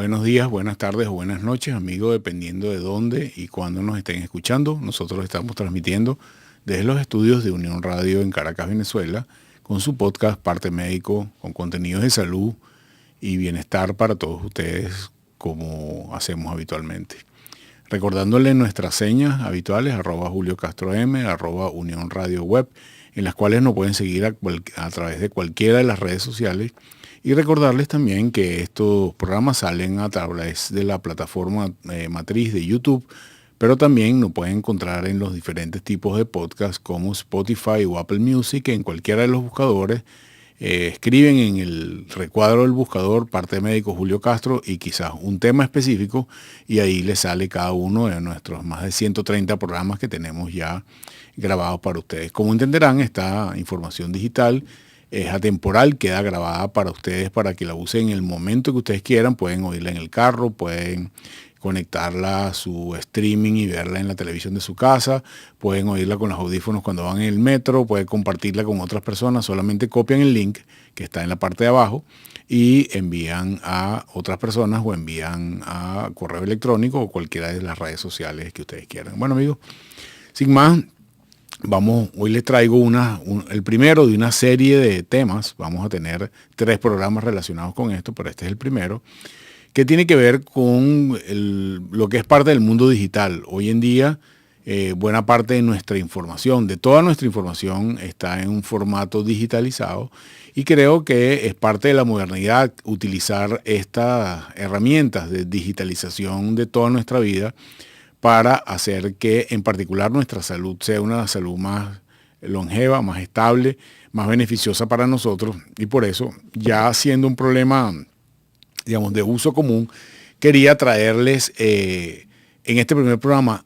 Buenos días, buenas tardes o buenas noches, amigos, dependiendo de dónde y cuándo nos estén escuchando. Nosotros estamos transmitiendo desde los estudios de Unión Radio en Caracas, Venezuela, con su podcast Parte Médico, con contenidos de salud y bienestar para todos ustedes, como hacemos habitualmente. Recordándole nuestras señas habituales, @JulioCastroM, @Unión Radio Web, en las cuales nos pueden seguir a través de cualquiera de las redes sociales. Y recordarles también que estos programas salen a través de la plataforma matriz de YouTube, pero también nos pueden encontrar en los diferentes tipos de podcasts como Spotify o Apple Music, en cualquiera de los buscadores. Escriben en el recuadro del buscador Parte Médico Julio Castro y quizás un tema específico, y ahí les sale cada uno de nuestros más de 130 programas que tenemos ya grabados para ustedes. Como entenderán, esta información digital es atemporal, queda grabada para ustedes para que la usen en el momento que ustedes quieran. Pueden oírla en el carro, pueden conectarla a su streaming y verla en la televisión de su casa, pueden oírla con los audífonos cuando van en el metro, pueden compartirla con otras personas. Solamente copian el link que está en la parte de abajo y envían a otras personas o envían a correo electrónico o cualquiera de las redes sociales que ustedes quieran. Bueno, amigos, sin más, hoy les traigo el primero de una serie de temas. Vamos a tener 3 programas relacionados con esto, pero este es el primero, que tiene que ver con lo que es parte del mundo digital. Hoy en día, buena parte de nuestra información, de toda nuestra información, está en un formato digitalizado, y creo que es parte de la modernidad utilizar estas herramientas de digitalización de toda nuestra vida para hacer que en particular nuestra salud sea una salud más longeva, más estable, más beneficiosa para nosotros. Y por eso, ya siendo un problema, digamos, de uso común, quería traerles en este primer programa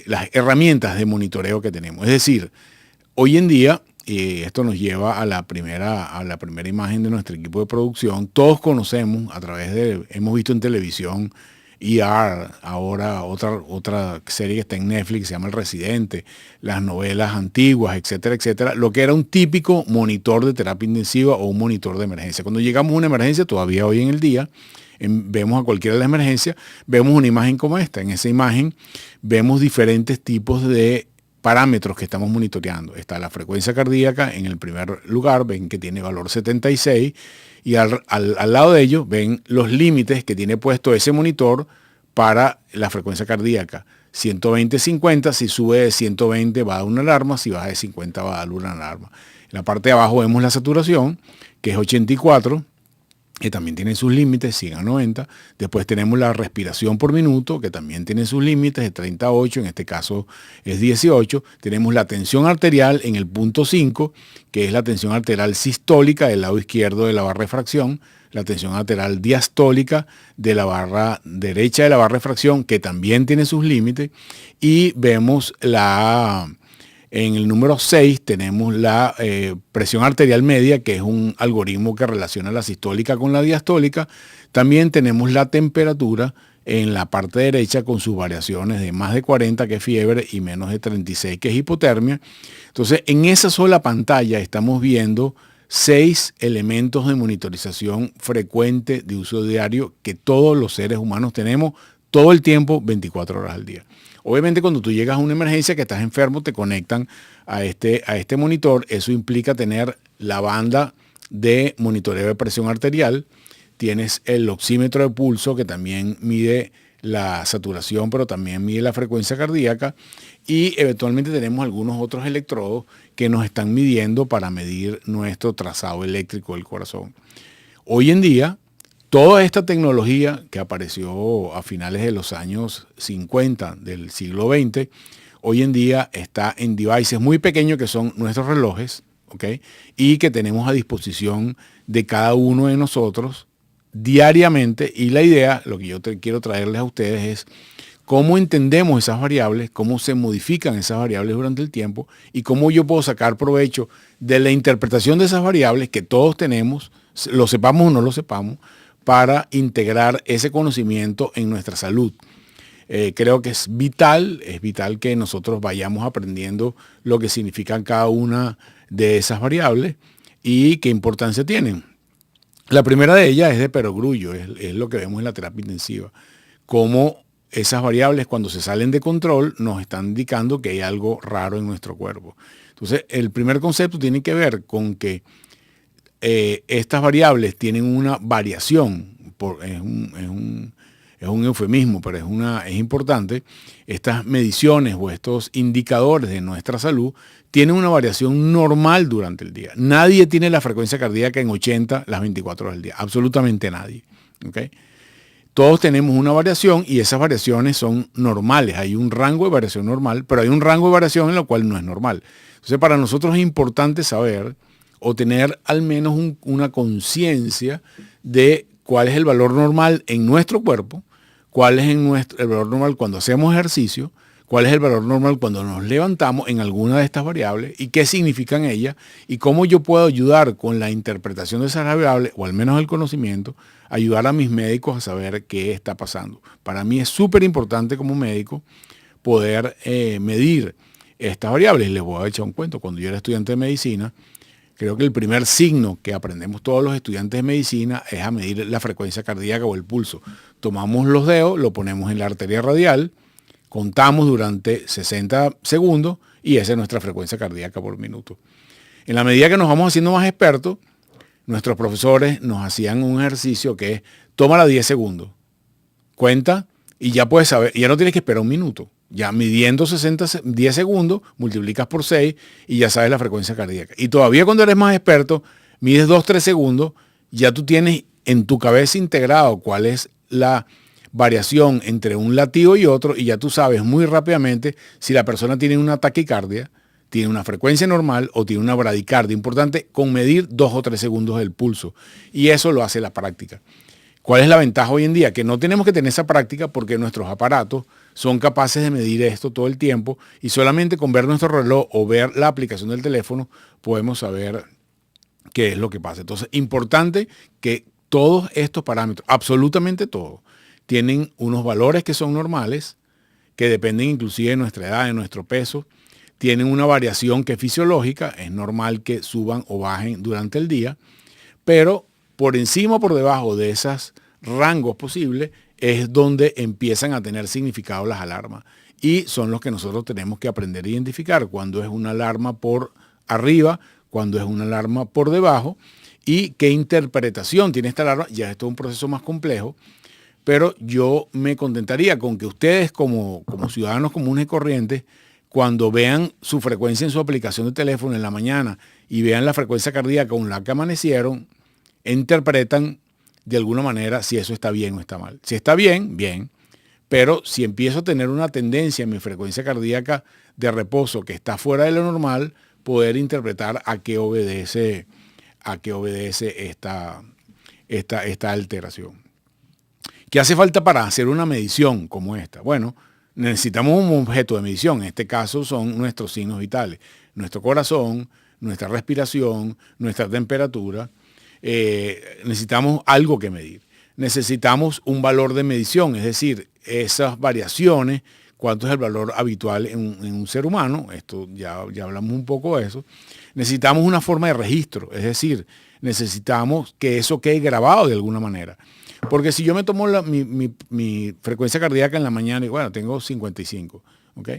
las herramientas de monitoreo que tenemos. Es decir, hoy en día, y esto nos lleva a la primera imagen de nuestro equipo de producción, todos conocemos hemos visto en televisión ER, ahora otra serie que está en Netflix, se llama El Residente, las novelas antiguas, etcétera, etcétera, lo que era un típico monitor de terapia intensiva o un monitor de emergencia. Cuando llegamos a una emergencia, todavía hoy en el día, vemos a cualquiera de las emergencias, vemos una imagen como esta. En esa imagen vemos diferentes tipos de parámetros que estamos monitoreando. Está la frecuencia cardíaca en el primer lugar, ven que tiene valor 76, y al lado de ello ven los límites que tiene puesto ese monitor para la frecuencia cardíaca. 120-50, si sube de 120 va a dar una alarma, si baja de 50 va a dar una alarma. En la parte de abajo vemos la saturación, que es 84, que también tiene sus límites, 100 a 90. Después tenemos la respiración por minuto, que también tiene sus límites, de 38, en este caso es 18. Tenemos la tensión arterial en el punto 5, que es la tensión arterial sistólica del lado izquierdo de la barra de fracción, la tensión arterial diastólica de la barra derecha de la barra de fracción, que también tiene sus límites, y vemos en el número 6 tenemos la presión arterial media, que es un algoritmo que relaciona la sistólica con la diastólica. También tenemos la temperatura en la parte derecha con sus variaciones de más de 40, que es fiebre, y menos de 36, que es hipotermia. Entonces, en esa sola pantalla estamos viendo 6 elementos de monitorización frecuente de uso diario que todos los seres humanos tenemos todo el tiempo, 24 horas al día. Obviamente, cuando tú llegas a una emergencia, que estás enfermo, te conectan a este monitor. Eso implica tener la banda de monitoreo de presión arterial. Tienes el oxímetro de pulso, que también mide la saturación, pero también mide la frecuencia cardíaca. Y eventualmente tenemos algunos otros electrodos que nos están midiendo para medir nuestro trazado eléctrico del corazón. Hoy en día, toda esta tecnología que apareció a finales de los años 50 del siglo XX, hoy en día está en devices muy pequeños que son nuestros relojes, ¿ok? Y que tenemos a disposición de cada uno de nosotros diariamente. Y la idea, lo que yo quiero traerles a ustedes es cómo entendemos esas variables, cómo se modifican esas variables durante el tiempo y cómo yo puedo sacar provecho de la interpretación de esas variables que todos tenemos, lo sepamos o no lo sepamos, para integrar ese conocimiento en nuestra salud. Creo que es vital que nosotros vayamos aprendiendo lo que significan cada una de esas variables y qué importancia tienen. La primera de ellas es de perogrullo, es lo que vemos en la terapia intensiva. Cómo esas variables cuando se salen de control nos están indicando que hay algo raro en nuestro cuerpo. Entonces, el primer concepto tiene que ver con que estas variables tienen una variación, es un eufemismo, pero es importante. Estas mediciones o estos indicadores de nuestra salud tienen una variación normal durante el día. Nadie tiene la frecuencia cardíaca en 80 las 24 horas del día, absolutamente nadie. ¿Okay? Todos tenemos una variación y esas variaciones son normales. Hay un rango de variación normal, pero hay un rango de variación en lo cual no es normal. Entonces, para nosotros es importante saber o tener al menos una conciencia de cuál es el valor normal en nuestro cuerpo, cuál es el valor normal cuando hacemos ejercicio, cuál es el valor normal cuando nos levantamos en alguna de estas variables y qué significan ellas y cómo yo puedo ayudar con la interpretación de esas variables, o al menos el conocimiento, ayudar a mis médicos a saber qué está pasando. Para mí es súper importante como médico poder medir estas variables. Les voy a echar un cuento. Cuando yo era estudiante de medicina, creo que el primer signo que aprendemos todos los estudiantes de medicina es a medir la frecuencia cardíaca o el pulso. Tomamos los dedos, lo ponemos en la arteria radial, contamos durante 60 segundos y esa es nuestra frecuencia cardíaca por minuto. En la medida que nos vamos haciendo más expertos, nuestros profesores nos hacían un ejercicio que es, tómala 10 segundos, cuenta y ya puedes saber, ya no tienes que esperar un minuto. Ya midiendo 10 segundos, multiplicas por 6 y ya sabes la frecuencia cardíaca. Y todavía cuando eres más experto, mides 2-3 segundos, ya tú tienes en tu cabeza integrado cuál es la variación entre un latido y otro y ya tú sabes muy rápidamente si la persona tiene una taquicardia, tiene una frecuencia normal o tiene una bradicardia. Importante con medir 2 o 3 segundos del pulso. Y eso lo hace la práctica. ¿Cuál es la ventaja hoy en día? Que no tenemos que tener esa práctica porque nuestros aparatos son capaces de medir esto todo el tiempo y solamente con ver nuestro reloj o ver la aplicación del teléfono podemos saber qué es lo que pasa. Entonces, importante que todos estos parámetros, absolutamente todos, tienen unos valores que son normales, que dependen inclusive de nuestra edad, de nuestro peso, tienen una variación que es fisiológica, es normal que suban o bajen durante el día, pero por encima o por debajo de esos rangos posibles es donde empiezan a tener significado las alarmas. Y son los que nosotros tenemos que aprender a identificar cuando es una alarma por arriba, cuando es una alarma por debajo y qué interpretación tiene esta alarma. Ya esto es un proceso más complejo, pero yo me contentaría con que ustedes como ciudadanos comunes y corrientes, cuando vean su frecuencia en su aplicación de teléfono en la mañana y vean la frecuencia cardíaca con la que amanecieron, interpretan de alguna manera si eso está bien o está mal. Si está bien, bien. Pero si empiezo a tener una tendencia en mi frecuencia cardíaca de reposo que está fuera de lo normal, poder interpretar a qué obedece esta alteración. ¿Qué hace falta para hacer una medición como esta? Bueno, necesitamos un objeto de medición. En este caso son nuestros signos vitales. Nuestro corazón, nuestra respiración, nuestra temperatura. Necesitamos algo que medir. Necesitamos un valor de medición, es decir, esas variaciones, cuánto es el valor habitual en un ser humano, esto ya hablamos un poco de eso. Necesitamos una forma de registro, es decir, necesitamos que eso quede grabado de alguna manera. Porque si yo me tomo mi frecuencia cardíaca en la mañana y bueno, tengo 55, ¿ok?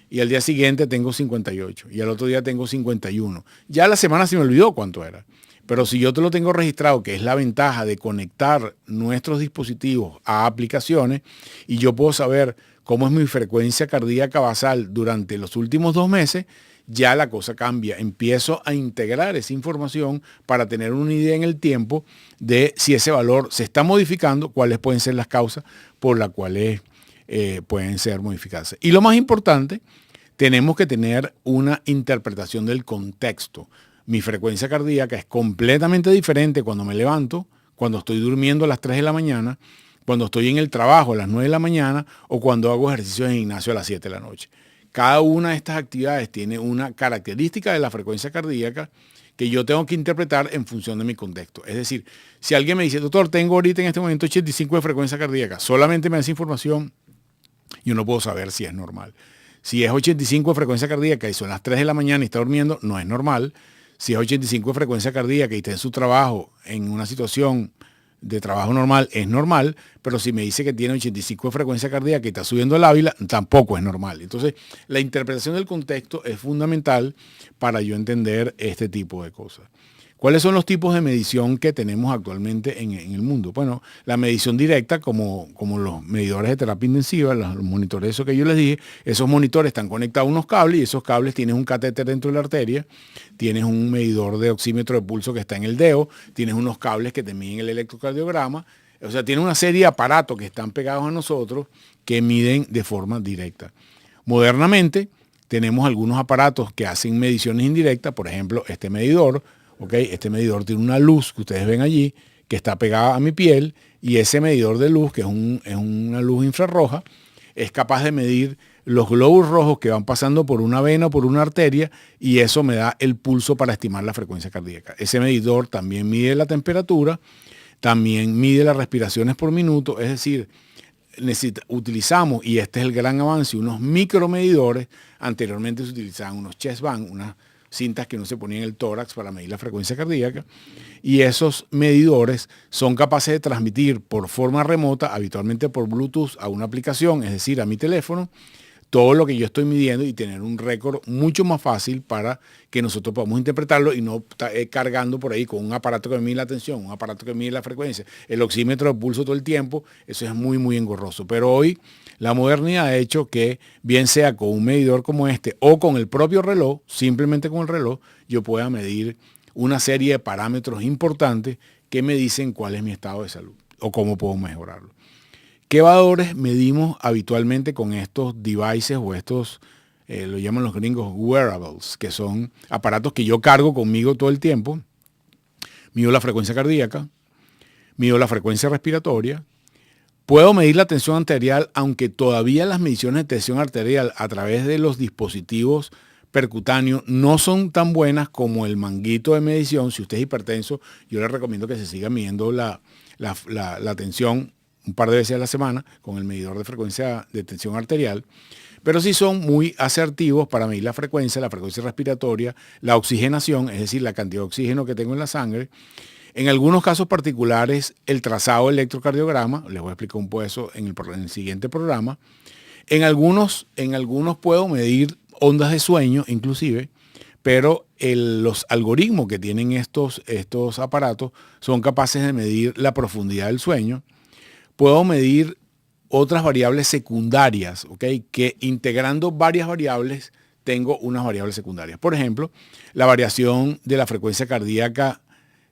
Y al día siguiente tengo 58 y al otro día tengo 51. Ya la semana se me olvidó cuánto era. Pero si yo te lo tengo registrado, que es la ventaja de conectar nuestros dispositivos a aplicaciones, y yo puedo saber cómo es mi frecuencia cardíaca basal durante los últimos 2 meses, ya la cosa cambia. Empiezo a integrar esa información para tener una idea en el tiempo de si ese valor se está modificando, cuáles pueden ser las causas por las cuales pueden ser modificadas. Y lo más importante, tenemos que tener una interpretación del contexto. Mi frecuencia cardíaca es completamente diferente cuando me levanto, cuando estoy durmiendo a las 3 de la mañana, cuando estoy en el trabajo a las 9 de la mañana o cuando hago ejercicio en gimnasio a las 7 de la noche. Cada una de estas actividades tiene una característica de la frecuencia cardíaca que yo tengo que interpretar en función de mi contexto. Es decir, si alguien me dice, doctor, tengo ahorita en este momento 85 de frecuencia cardíaca, solamente me da esa información, yo no puedo saber si es normal. Si es 85 de frecuencia cardíaca y son las 3 de la mañana y está durmiendo, no es normal. Si es 85 de frecuencia cardíaca y está en su trabajo, en una situación de trabajo normal, es normal, pero si me dice que tiene 85 de frecuencia cardíaca y está subiendo el Ávila, tampoco es normal. Entonces, la interpretación del contexto es fundamental para yo entender este tipo de cosas. ¿Cuáles son los tipos de medición que tenemos actualmente en el mundo? Bueno, la medición directa, como los medidores de terapia intensiva, los monitores, eso que yo les dije, esos monitores están conectados a unos cables y esos cables tienen un catéter dentro de la arteria, tienes un medidor de oxímetro de pulso que está en el dedo, tienes unos cables que te miden el electrocardiograma, o sea, tiene una serie de aparatos que están pegados a nosotros que miden de forma directa. Modernamente, tenemos algunos aparatos que hacen mediciones indirectas, por ejemplo, este medidor. Este medidor tiene una luz que ustedes ven allí, que está pegada a mi piel, y ese medidor de luz, que es una luz infrarroja, es capaz de medir los glóbulos rojos que van pasando por una vena o por una arteria, y eso me da el pulso para estimar la frecuencia cardíaca. Ese medidor también mide la temperatura, también mide las respiraciones por minuto, es decir, utilizamos, y este es el gran avance, unos micromedidores. Anteriormente se utilizaban unos chest band, unas cintas que no se ponían en el tórax para medir la frecuencia cardíaca, y esos medidores son capaces de transmitir por forma remota, habitualmente por Bluetooth, a una aplicación, es decir, a mi teléfono, todo lo que yo estoy midiendo y tener un récord mucho más fácil para que nosotros podamos interpretarlo y no cargando por ahí con un aparato que mide la tensión, un aparato que mide la frecuencia, el oxímetro de pulso todo el tiempo. Eso es muy, muy engorroso. Pero hoy la modernidad ha hecho que, bien sea con un medidor como este o con el propio reloj, simplemente con el reloj, yo pueda medir una serie de parámetros importantes que me dicen cuál es mi estado de salud o cómo puedo mejorarlo. ¿Qué valores medimos habitualmente con estos devices o estos, lo llaman los gringos, wearables, que son aparatos que yo cargo conmigo todo el tiempo? Mido la frecuencia cardíaca, mido la frecuencia respiratoria, puedo medir la tensión arterial, aunque todavía las mediciones de tensión arterial a través de los dispositivos percutáneos no son tan buenas como el manguito de medición. Si usted es hipertenso, yo le recomiendo que se siga midiendo la tensión un par de veces a la semana con el medidor de frecuencia de tensión arterial, pero sí son muy asertivos para medir la frecuencia respiratoria, la oxigenación, es decir, la cantidad de oxígeno que tengo en la sangre. En algunos casos particulares, el trazado del electrocardiograma, les voy a explicar un poco eso en el siguiente programa. En algunos puedo medir ondas de sueño, inclusive, pero los algoritmos que tienen estos aparatos son capaces de medir la profundidad del sueño. Puedo medir otras variables secundarias, que integrando varias variables tengo unas variables secundarias. Por ejemplo, la variación de la frecuencia cardíaca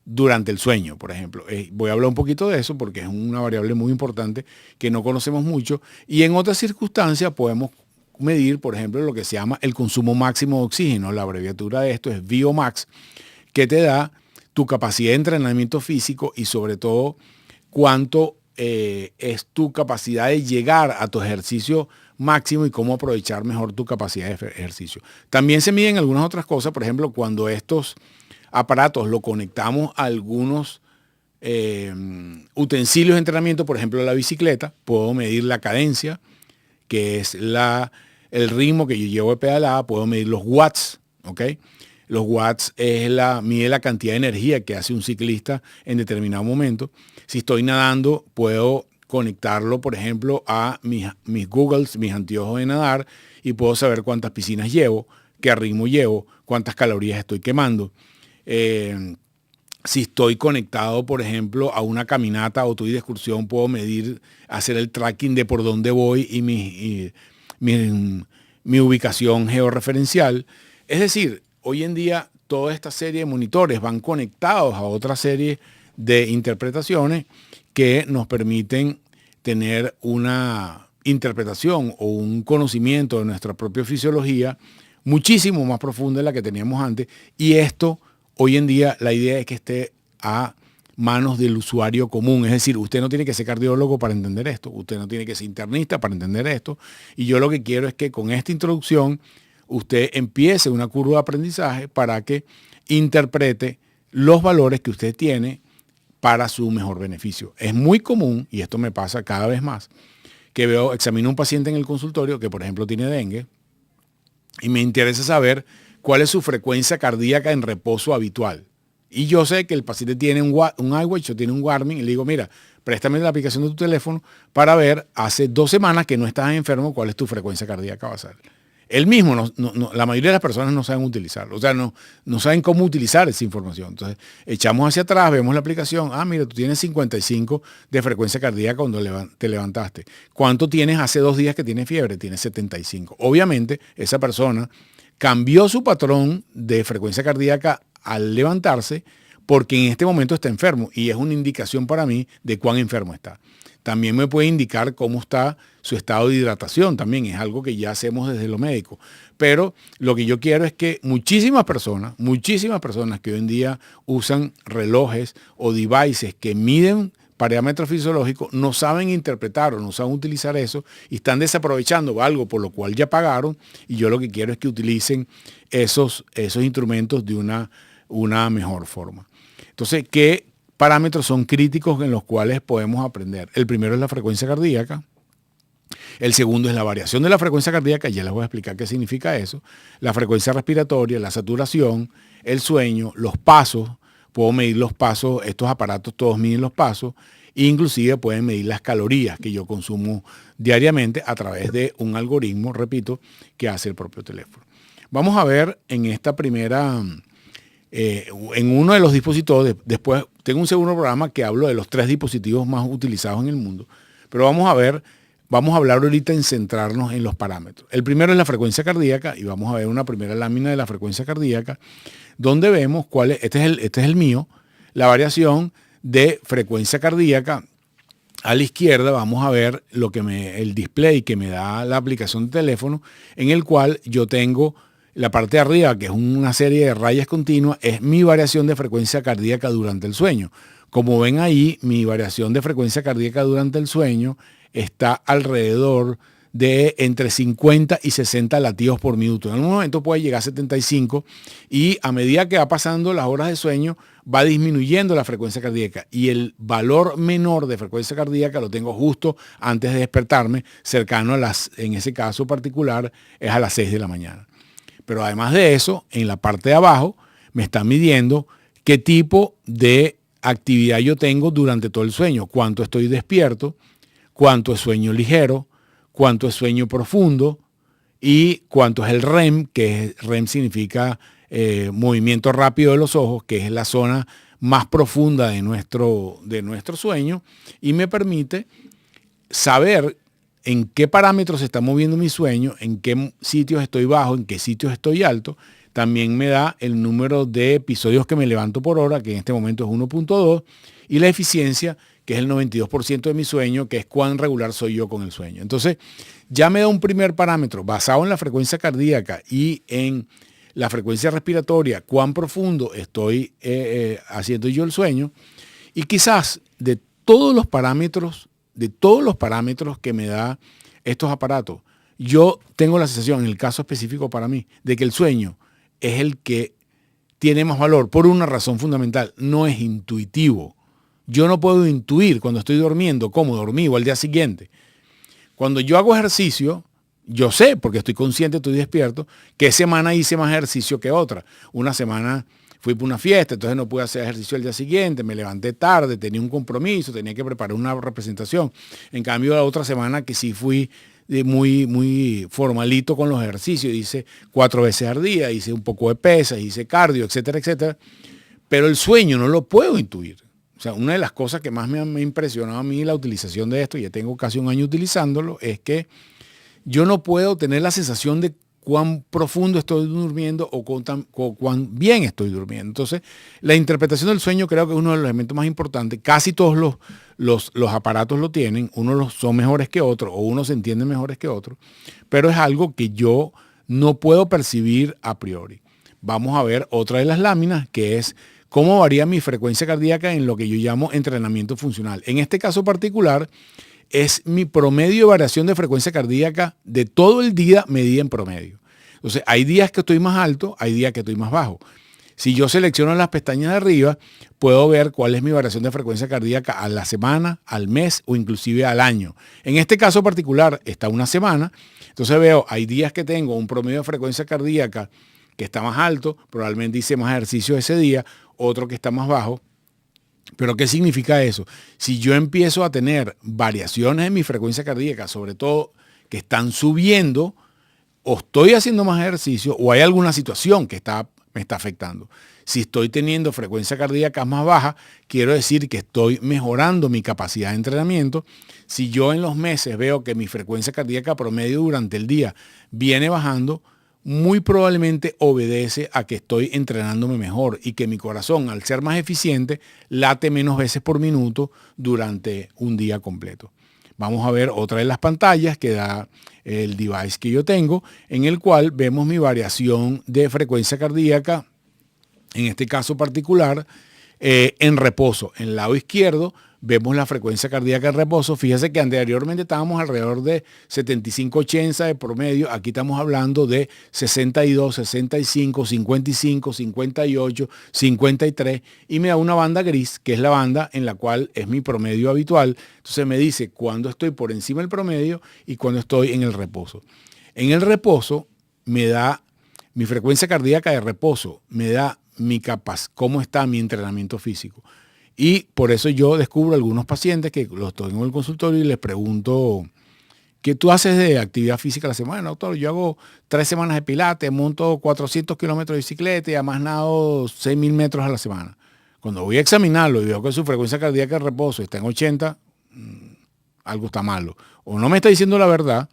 durante el sueño, por ejemplo. Voy a hablar un poquito de eso porque es una variable muy importante que no conocemos mucho. Y en otras circunstancias podemos medir, por ejemplo, lo que se llama el consumo máximo de oxígeno. La abreviatura de esto es VO_max, que te da tu capacidad de entrenamiento físico y sobre todo cuánto es tu capacidad de llegar a tu ejercicio máximo y cómo aprovechar mejor tu capacidad de ejercicio. También se miden algunas otras cosas, por ejemplo, cuando estos aparatos lo conectamos a algunos utensilios de entrenamiento, por ejemplo la bicicleta, puedo medir la cadencia, que es el ritmo que yo llevo de pedalada, puedo medir los watts, Los watts mide la cantidad de energía que hace un ciclista en determinado momento. Si estoy nadando, puedo conectarlo, por ejemplo, a mis Googles, mis anteojos de nadar, y puedo saber cuántas piscinas llevo, qué ritmo llevo, cuántas calorías estoy quemando. Si estoy conectado, por ejemplo, a una caminata o estoy de excursión, puedo medir, hacer el tracking de por dónde voy y mi ubicación georreferencial. Es decir, hoy en día toda esta serie de monitores van conectados a otra serie de interpretaciones que nos permiten tener una interpretación o un conocimiento de nuestra propia fisiología muchísimo más profunda de la que teníamos antes. Y esto, hoy en día, la idea es que esté a manos del usuario común. Es decir, usted no tiene que ser cardiólogo para entender esto, usted no tiene que ser internista para entender esto. Y yo lo que quiero es que con esta introducción usted empiece una curva de aprendizaje para que interprete los valores que usted tiene para su mejor beneficio. Es muy común, y esto me pasa cada vez más, que examino a un paciente en el consultorio que, por ejemplo, tiene dengue, y me interesa saber cuál es su frecuencia cardíaca en reposo habitual. Y yo sé que el paciente tiene un iWatch o tiene un Garmin y le digo, mira, préstame la aplicación de tu teléfono para ver hace 2 semanas que no estás enfermo, cuál es tu frecuencia cardíaca basal. Él mismo, la mayoría de las personas no saben utilizarlo, o sea, no saben cómo utilizar esa información. Entonces, echamos hacia atrás, vemos la aplicación, mira, tú tienes 55 de frecuencia cardíaca cuando te levantaste. ¿Cuánto tienes hace 2 días que tienes fiebre? Tienes 75. Obviamente, esa persona cambió su patrón de frecuencia cardíaca al levantarse porque en este momento está enfermo y es una indicación para mí de cuán enfermo está. También me puede indicar cómo está su estado de hidratación, también es algo que ya hacemos desde lo médico. Pero lo que yo quiero es que muchísimas personas que hoy en día usan relojes o devices que miden parámetros fisiológicos, no saben interpretar o no saben utilizar eso y están desaprovechando algo por lo cual ya pagaron, y yo lo que quiero es que utilicen esos instrumentos de una mejor forma. Entonces, ¿qué parámetros son críticos en los cuales podemos aprender? El primero es la frecuencia cardíaca. El segundo es la variación de la frecuencia cardíaca, ya les voy a explicar qué significa eso. La frecuencia respiratoria, la saturación, el sueño, los pasos. Puedo medir los pasos, estos aparatos todos miden los pasos, e inclusive pueden medir las calorías que yo consumo diariamente a través de un algoritmo, repito, que hace el propio teléfono. Vamos a ver en esta primera, en uno de los dispositivos, después tengo un segundo programa que hablo de los 3 dispositivos más utilizados en el mundo, pero vamos a hablar ahorita en centrarnos en los parámetros. El primero es la frecuencia cardíaca y vamos a ver una primera lámina de la frecuencia cardíaca donde vemos cuál es, este es el mío, la variación de frecuencia cardíaca. A la izquierda vamos a ver el display que me da la aplicación de teléfono, en el cual yo tengo la parte de arriba, que es una serie de rayas continuas, es mi variación de frecuencia cardíaca durante el sueño. Como ven ahí, mi variación de frecuencia cardíaca durante el sueño está alrededor de entre 50 y 60 latidos por minuto. En algún momento puede llegar a 75 y a medida que va pasando las horas de sueño va disminuyendo la frecuencia cardíaca y el valor menor de frecuencia cardíaca lo tengo justo antes de despertarme, cercano en ese caso particular, es a las 6 de la mañana. Pero además de eso, en la parte de abajo me está midiendo qué tipo de actividad yo tengo durante todo el sueño, cuánto estoy despierto, cuánto es sueño ligero, cuánto es sueño profundo y cuánto es el REM, que REM significa movimiento rápido de los ojos, que es la zona más profunda de nuestro sueño, y me permite saber en qué parámetros se está moviendo mi sueño, en qué sitios estoy bajo, en qué sitios estoy alto. También me da el número de episodios que me levanto por hora, que en este momento es 1.2, y la eficiencia, que es el 92% de mi sueño, que es cuán regular soy yo con el sueño. Entonces, ya me da un primer parámetro basado en la frecuencia cardíaca y en la frecuencia respiratoria, cuán profundo estoy haciendo yo el sueño. Y quizás de todos los parámetros que me da estos aparatos, yo tengo la sensación, en el caso específico para mí, de que el sueño es el que tiene más valor por una razón fundamental, no es intuitivo. Yo no puedo intuir cuando estoy durmiendo cómo dormí o al día siguiente. Cuando yo hago ejercicio, yo sé, porque estoy consciente, estoy despierto, qué semana hice más ejercicio que otra. Una semana fui para una fiesta, entonces no pude hacer ejercicio el día siguiente, me levanté tarde, tenía un compromiso, tenía que preparar una representación. En cambio, la otra semana que sí fui muy formalito con los ejercicios, hice 4 veces al día, hice un poco de pesas, hice cardio, etcétera, etcétera. Pero el sueño no lo puedo intuir. O sea, una de las cosas que más me ha impresionado a mí la utilización de esto, ya tengo casi un año utilizándolo, es que yo no puedo tener la sensación de cuán profundo estoy durmiendo o cuán bien estoy durmiendo. Entonces, la interpretación del sueño creo que es uno de los elementos más importantes. Casi todos los aparatos lo tienen, unos son mejores que otros o unos se entienden mejores que otros, pero es algo que yo no puedo percibir a priori. Vamos a ver otra de las láminas, que es cómo varía mi frecuencia cardíaca en lo que yo llamo entrenamiento funcional. En este caso particular, es mi promedio de variación de frecuencia cardíaca de todo el día medida en promedio. Entonces, hay días que estoy más alto, hay días que estoy más bajo. Si yo selecciono las pestañas de arriba, puedo ver cuál es mi variación de frecuencia cardíaca a la semana, al mes o inclusive al año. En este caso particular está una semana, entonces veo, hay días que tengo un promedio de frecuencia cardíaca que está más alto, probablemente hice más ejercicio ese día, otro que está más bajo. Pero ¿qué significa eso? Si yo empiezo a tener variaciones en mi frecuencia cardíaca, sobre todo que están subiendo, o estoy haciendo más ejercicio o hay alguna situación que me está afectando. Si estoy teniendo frecuencia cardíaca más baja, quiero decir que estoy mejorando mi capacidad de entrenamiento. Si yo en los meses veo que mi frecuencia cardíaca promedio durante el día viene bajando, muy probablemente obedece a que estoy entrenándome mejor y que mi corazón, al ser más eficiente, late menos veces por minuto durante un día completo. Vamos a ver otra de las pantallas que da el device que yo tengo, en el cual vemos mi variación de frecuencia cardíaca, en este caso particular, en reposo. En el lado izquierdo vemos la frecuencia cardíaca en reposo. Fíjese que anteriormente estábamos alrededor de 75-80 de promedio. Aquí estamos hablando de 62, 65, 55, 58, 53. Y me da una banda gris, que es la banda en la cual es mi promedio habitual. Entonces me dice cuándo estoy por encima del promedio y cuándo estoy en el reposo. En el reposo me da mi frecuencia cardíaca de reposo, me da cómo está mi entrenamiento físico. Y por eso yo descubro algunos pacientes que los tengo en el consultorio y les pregunto, ¿qué tú haces de actividad física a la semana? Doctor, yo hago 3 semanas de pilates, monto 400 kilómetros de bicicleta y además nado 6.000 metros a la semana. Cuando voy a examinarlo y veo que su frecuencia cardíaca de reposo está en 80, algo está malo. O no me está diciendo la verdad,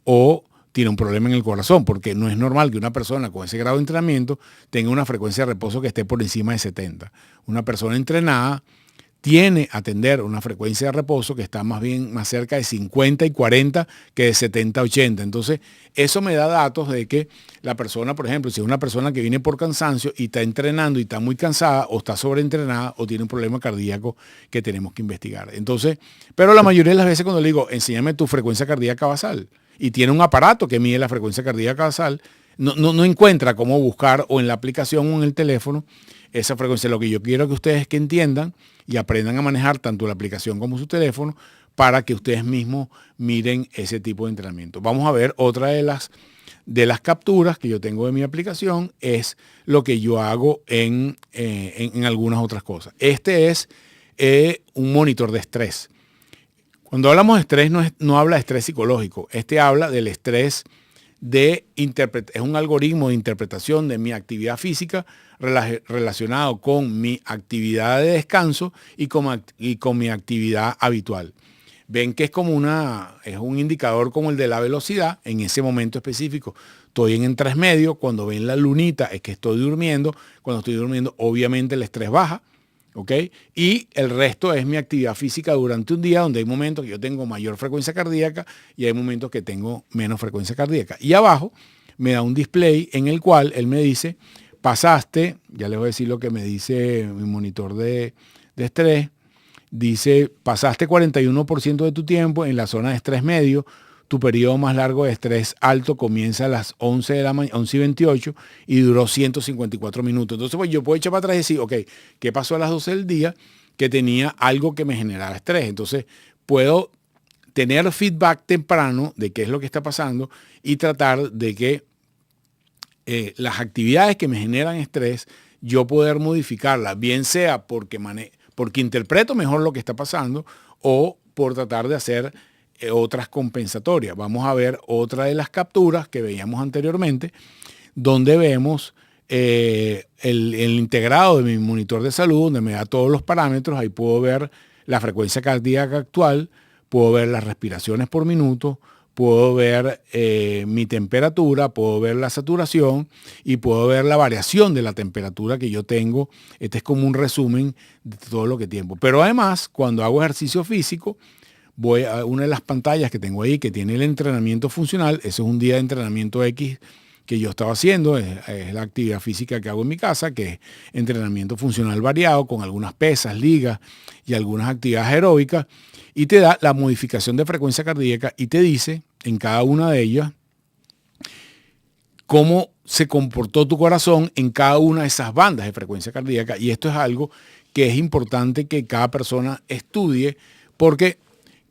o tiene un problema en el corazón, porque no es normal que una persona con ese grado de entrenamiento tenga una frecuencia de reposo que esté por encima de 70. Una persona entrenada tiene a atender una frecuencia de reposo que está más bien más cerca de 50 y 40 que de 70 a 80. Entonces, eso me da datos de que la persona, por ejemplo, si es una persona que viene por cansancio y está entrenando y está muy cansada o está sobreentrenada o tiene un problema cardíaco que tenemos que investigar. Entonces, pero la mayoría de las veces cuando le digo, enséñame tu frecuencia cardíaca basal, y tiene un aparato que mide la frecuencia cardíaca basal, no encuentra cómo buscar o en la aplicación o en el teléfono esa frecuencia. Lo que yo quiero que ustedes que entiendan y aprendan a manejar tanto la aplicación como su teléfono para que ustedes mismos miren ese tipo de entrenamiento. Vamos a ver otra de las capturas que yo tengo de mi aplicación, es lo que yo hago en algunas otras cosas. Este es un monitor de estrés. Cuando hablamos de estrés, no habla de estrés psicológico. Este habla del estrés es un algoritmo de interpretación de mi actividad física relacionado con mi actividad de descanso y con mi actividad habitual. Ven que es un indicador como el de la velocidad en ese momento específico. Estoy en estrés medio. Cuando ven la lunita es que estoy durmiendo. Cuando estoy durmiendo, obviamente el estrés baja. ¿Ok? Y el resto es mi actividad física durante un día, donde hay momentos que yo tengo mayor frecuencia cardíaca y hay momentos que tengo menos frecuencia cardíaca. Y abajo me da un display en el cual él me dice, pasaste, ya les voy a decir lo que me dice mi monitor de estrés, dice, pasaste 41% de tu tiempo en la zona de estrés medio. Tu periodo más largo de estrés alto comienza a las 11 de la mañana, 11:28, y duró 154 minutos. Entonces, pues yo puedo echar para atrás y decir, ok, ¿qué pasó a las 12 del día? Que tenía algo que me generaba estrés. Entonces, puedo tener feedback temprano de qué es lo que está pasando y tratar de que las actividades que me generan estrés, yo poder modificarlas, bien sea porque interpreto mejor lo que está pasando o por tratar de hacer otras compensatorias. Vamos a ver otra de las capturas que veíamos anteriormente, donde vemos el integrado de mi monitor de salud, donde me da todos los parámetros. Ahí puedo ver la frecuencia cardíaca actual, puedo ver las respiraciones por minuto, puedo ver mi temperatura, puedo ver la saturación y puedo ver la variación de la temperatura que yo tengo. Este es como un resumen de todo lo que tengo. Pero además, cuando hago ejercicio físico, voy a una de las pantallas que tengo ahí que tiene el entrenamiento funcional. Ese es un día de entrenamiento X que yo estaba haciendo. Es la actividad física que hago en mi casa, que es entrenamiento funcional variado con algunas pesas, ligas y algunas actividades aeróbicas. Y te da la modificación de frecuencia cardíaca y te dice en cada una de ellas cómo se comportó tu corazón en cada una de esas bandas de frecuencia cardíaca. Y esto es algo que es importante que cada persona estudie, porque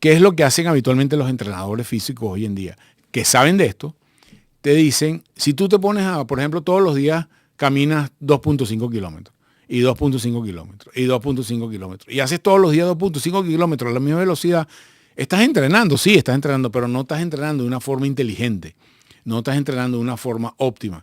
¿qué es lo que hacen habitualmente los entrenadores físicos hoy en día? Que saben de esto, te dicen, si tú te pones a, por ejemplo, todos los días caminas 2.5 kilómetros y 2.5 kilómetros y 2.5 kilómetros y haces todos los días 2.5 kilómetros a la misma velocidad, estás entrenando, sí, estás entrenando, pero no estás entrenando de una forma inteligente, no estás entrenando de una forma óptima.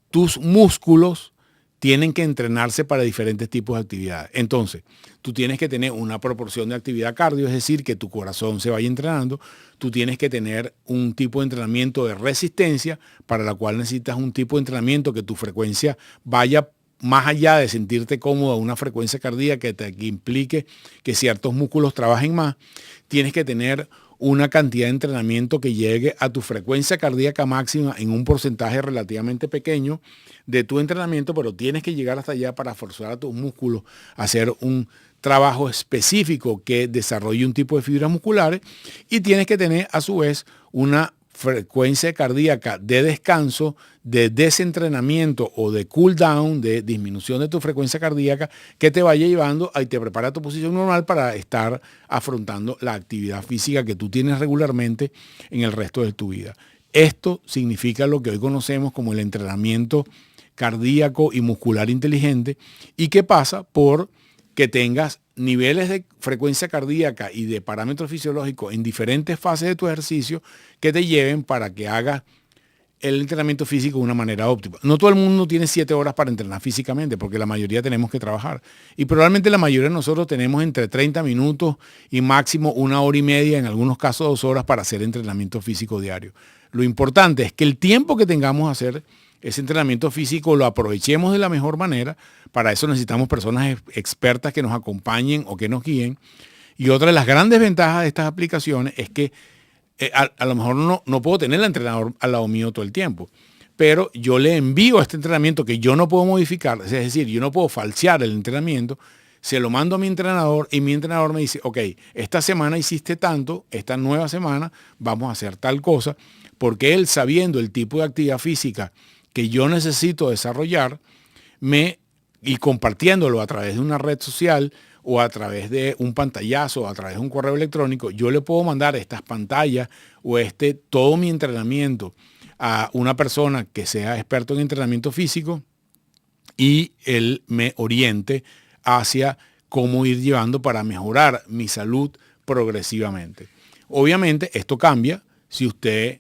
Tus músculos tienen que entrenarse para diferentes tipos de actividades. Entonces, tú tienes que tener una proporción de actividad cardio, es decir, que tu corazón se vaya entrenando. Tú tienes que tener un tipo de entrenamiento de resistencia, para la cual necesitas un tipo de entrenamiento que tu frecuencia vaya más allá de sentirte cómodo a una frecuencia cardíaca que implique que ciertos músculos trabajen más. Tienes que tener una cantidad de entrenamiento que llegue a tu frecuencia cardíaca máxima en un porcentaje relativamente pequeño de tu entrenamiento, pero tienes que llegar hasta allá para forzar a tus músculos a hacer un trabajo específico que desarrolle un tipo de fibras musculares, y tienes que tener a su vez una frecuencia cardíaca de descanso, de desentrenamiento o de cool down, de disminución de tu frecuencia cardíaca, que te vaya llevando y te prepara tu posición normal para estar afrontando la actividad física que tú tienes regularmente en el resto de tu vida. Esto significa lo que hoy conocemos como el entrenamiento cardíaco y muscular inteligente, y que pasa por que tengas niveles de frecuencia cardíaca y de parámetros fisiológicos en diferentes fases de tu ejercicio que te lleven para que hagas el entrenamiento físico de una manera óptima. No todo el mundo tiene 7 horas para entrenar físicamente, porque la mayoría tenemos que trabajar. Y probablemente la mayoría de nosotros tenemos entre 30 minutos y máximo 1 hora y media, en algunos casos 2 horas, para hacer entrenamiento físico diario. Lo importante es que el tiempo que tengamos a hacer ese entrenamiento físico lo aprovechemos de la mejor manera. Para eso necesitamos personas expertas que nos acompañen o que nos guíen. Y otra de las grandes ventajas de estas aplicaciones es que a lo mejor no puedo tener al entrenador al lado mío todo el tiempo, pero yo le envío este entrenamiento que yo no puedo modificar, es decir, yo no puedo falsear el entrenamiento, se lo mando a mi entrenador y mi entrenador me dice, ok, esta semana hiciste tanto, esta nueva semana vamos a hacer tal cosa, porque él, sabiendo el tipo de actividad física que yo necesito desarrollar, y compartiéndolo a través de una red social o a través de un pantallazo o a través de un correo electrónico, yo le puedo mandar estas pantallas o todo mi entrenamiento a una persona que sea experto en entrenamiento físico, y él me oriente hacia cómo ir llevando para mejorar mi salud progresivamente. Obviamente esto cambia si usted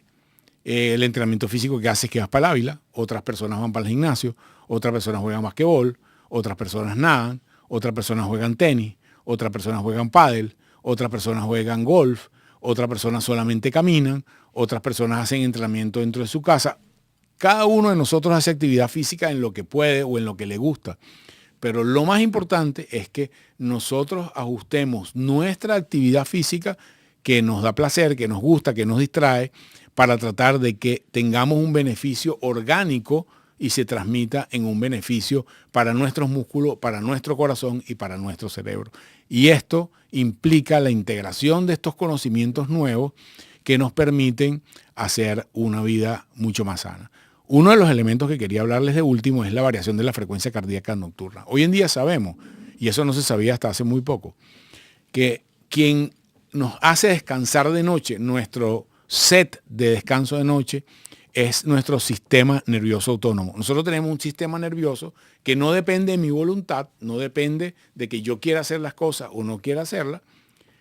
el entrenamiento físico que hace es que vas para el Ávila, otras personas van para el gimnasio, otras personas juegan basquetbol, otras personas nadan, otras personas juegan tenis, otras personas juegan pádel, otras personas juegan golf, otras personas solamente caminan, otras personas hacen entrenamiento dentro de su casa. Cada uno de nosotros hace actividad física en lo que puede o en lo que le gusta. Pero lo más importante es que nosotros ajustemos nuestra actividad física que nos da placer, que nos gusta, que nos distrae, para tratar de que tengamos un beneficio orgánico y se transmita en un beneficio para nuestros músculos, para nuestro corazón y para nuestro cerebro. Y esto implica la integración de estos conocimientos nuevos que nos permiten hacer una vida mucho más sana. Uno de los elementos que quería hablarles de último es la variación de la frecuencia cardíaca nocturna. Hoy en día sabemos, y eso no se sabía hasta hace muy poco, que quien nos hace descansar de noche, nuestro set de descanso de noche, es nuestro sistema nervioso autónomo. Nosotros tenemos un sistema nervioso que no depende de mi voluntad, no depende de que yo quiera hacer las cosas o no quiera hacerlas.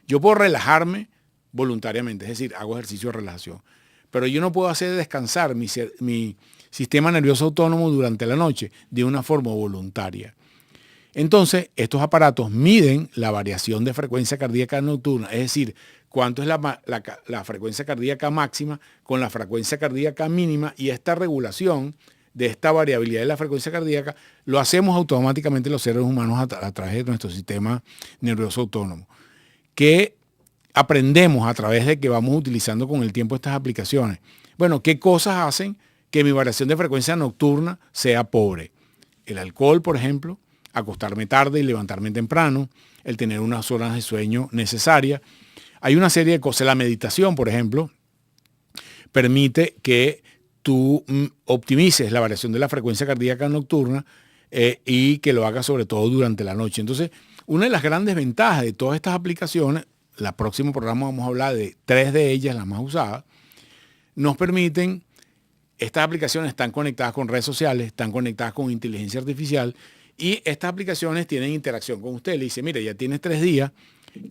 Yo puedo relajarme voluntariamente, es decir, hago ejercicio de relajación, pero yo no puedo hacer descansar mi sistema nervioso autónomo durante la noche de una forma voluntaria. Entonces, estos aparatos miden la variación de frecuencia cardíaca nocturna, es decir, cuánto es la frecuencia cardíaca máxima con la frecuencia cardíaca mínima, y esta regulación de esta variabilidad de la frecuencia cardíaca lo hacemos automáticamente los seres humanos a través de nuestro sistema nervioso autónomo, que aprendemos a través de que vamos utilizando con el tiempo estas aplicaciones. Bueno, ¿qué cosas hacen que mi variación de frecuencia nocturna sea pobre? El alcohol, por ejemplo, acostarme tarde y levantarme temprano, el tener unas horas de sueño necesarias. Hay una serie de cosas. La meditación, por ejemplo, permite que tú optimices la variación de la frecuencia cardíaca nocturna y que lo hagas sobre todo durante la noche. Entonces, una de las grandes ventajas de todas estas aplicaciones, el próximo programa vamos a hablar de 3 de ellas, las más usadas, nos permiten estas aplicaciones están conectadas con redes sociales, están conectadas con inteligencia artificial y estas aplicaciones tienen interacción con usted. Le dice, mire, ya tienes 3 días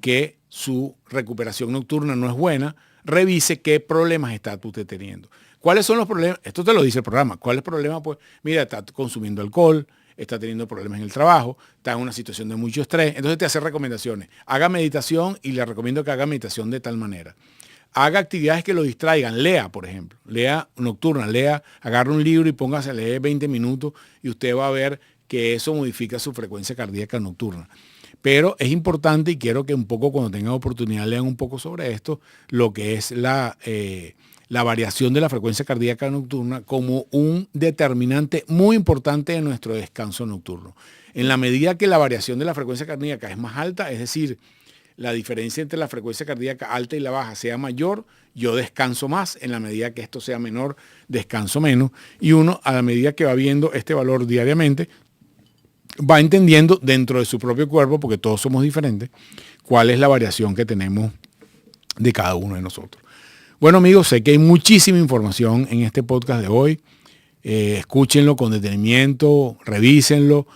que su recuperación nocturna no es buena, revise qué problemas está usted teniendo. ¿Cuáles son los problemas? Esto te lo dice el programa. ¿Cuál es el problema? Pues mira, está consumiendo alcohol, está teniendo problemas en el trabajo, está en una situación de mucho estrés. Entonces te hace recomendaciones. Haga meditación y le recomiendo que haga meditación de tal manera. Haga actividades que lo distraigan. Lea, por ejemplo. Lea nocturna, agarre un libro y póngase a leer 20 minutos y usted va a ver que eso modifica su frecuencia cardíaca nocturna. Pero es importante y quiero que un poco cuando tengan oportunidad lean un poco sobre esto, lo que es la variación de la frecuencia cardíaca nocturna como un determinante muy importante de nuestro descanso nocturno. En la medida que la variación de la frecuencia cardíaca es más alta, es decir, la diferencia entre la frecuencia cardíaca alta y la baja sea mayor, yo descanso más. En la medida que esto sea menor, descanso menos. Y uno, a la medida que va viendo este valor diariamente, va entendiendo dentro de su propio cuerpo, porque todos somos diferentes, cuál es la variación que tenemos de cada uno de nosotros. Bueno, amigos, sé que hay muchísima información en este podcast de hoy. Escúchenlo con detenimiento, revísenlo.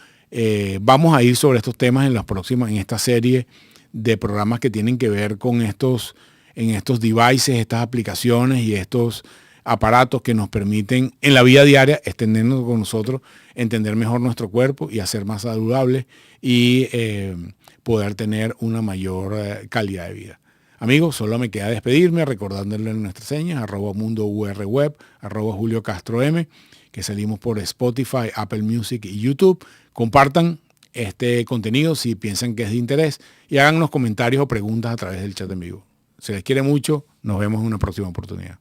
Vamos a ir sobre estos temas en esta serie de programas que tienen que ver con estos devices, estas aplicaciones y estos aparatos que nos permiten en la vida diaria extendernos con nosotros, entender mejor nuestro cuerpo y hacer más saludables y poder tener una mayor calidad de vida. Amigos, solo me queda despedirme recordándole nuestras señas, @mundourweb, @JulioCastroM, que salimos por Spotify, Apple Music y YouTube. Compartan este contenido si piensan que es de interés y háganos comentarios o preguntas a través del chat en vivo. Se les quiere mucho, nos vemos en una próxima oportunidad.